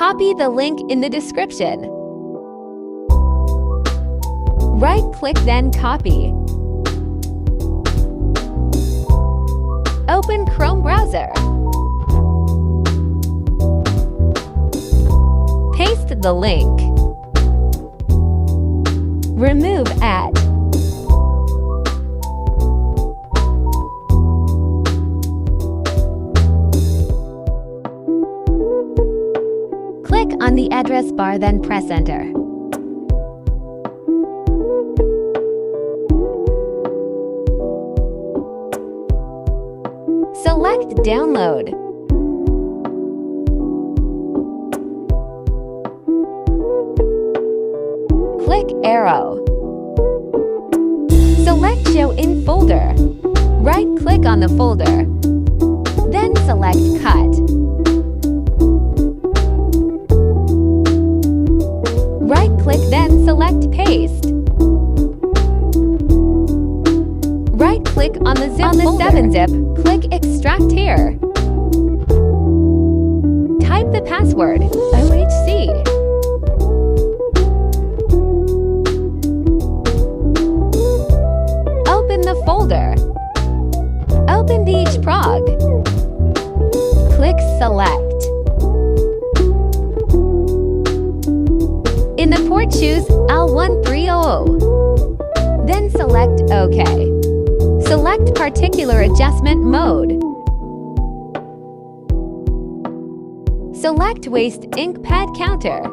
Copy the link in the description. Right-click, then copy. Open Chrome browser. Paste the link. Remove ad. Click on the address bar, then press enter. Select Download. Click arrow. Select Show in Folder. Right-click on the folder. Then select Cut. Right-click, then select Paste. Right-click on the zip folder. 7-zip, click Extract here. Type the password, OHC. Open the folder. Open the HProg. Click Select. In the port, choose L1300. Then select OK. Select Particular Adjustment Mode. Select Waste Ink Pad Counter.